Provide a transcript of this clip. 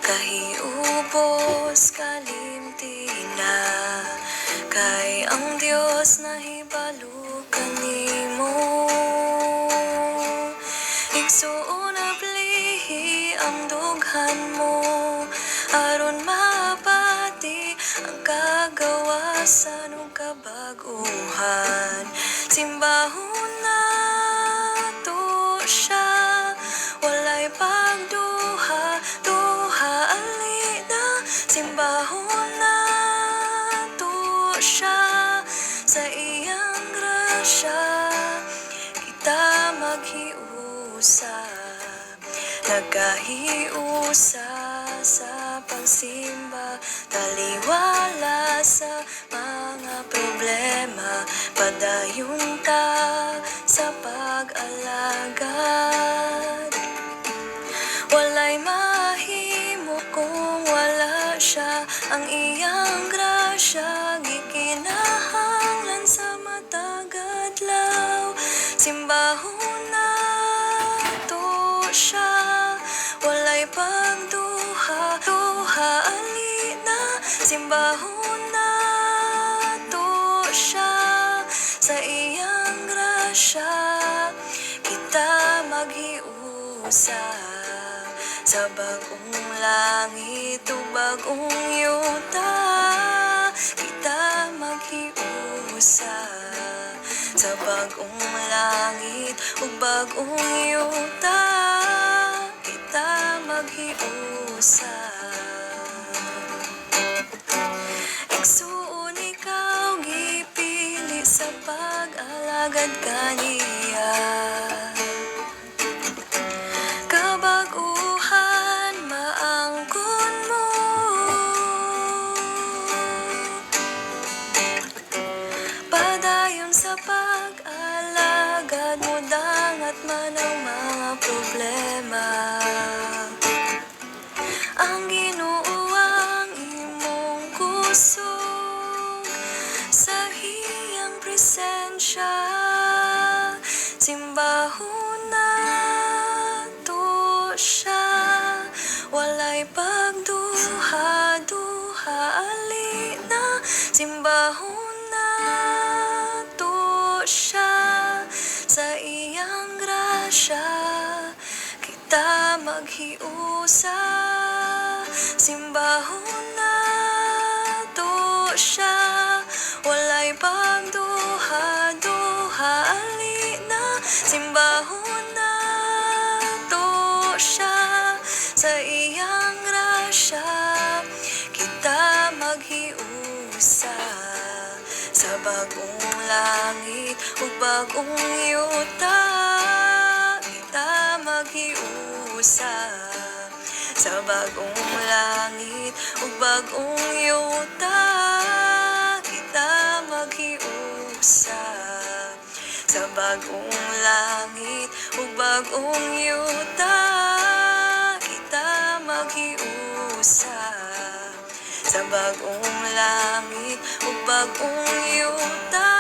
kahiubos kalimtina, kay ang Dios nahibalo kanimo. Igsuon ablihi ang dughan mo, aron mapati ang kagawasan ug kabaguhan. Simbahon nato siya, walay pagduha, duha alina. Simbahon nato siya, sa iyang grasya kita maghiusa. Nagkahiusa sa pagsimba, taliwala sa mga problema, padayon ta sa pag-alagad. Walay mahimo kung wala siya, ang iyang grasya gikinahanglan sa matag adlaw. Simbahon nato siya, walay pagduha, duha alina. Simbahon nato siya, sa iyang grasya kita maghiusa. Sa bagong langit ug bagong yuta kita maghiusa. Sa bagong langit ug bagong yuta kita maghiusa. Igsuon ikaw gipili sa pag-alagad kaniya, kabaguhan maangkon mo. Padayon sa pag-alagad mo, dangat man ang mga problema. Ang Ginoo ang imong kusog sa iyang presensya. Simbahon nato siya, walay pagduha, duha alina. Simbahon nato siya, sa iyang grasya kita maghiusa. Simbahon nato siya, walay pagduha, duha alina. Simbahon nato siya, sa iyang grasya kita maghiusa. Sa bagong langit ug bagong yuta kita maghiusa. Sa bagong langit ug bagong yuta kita maghiusa. Sa bagong langit ug bagong yuta kita maghiusa. Sa bagong langit ug bagong yuta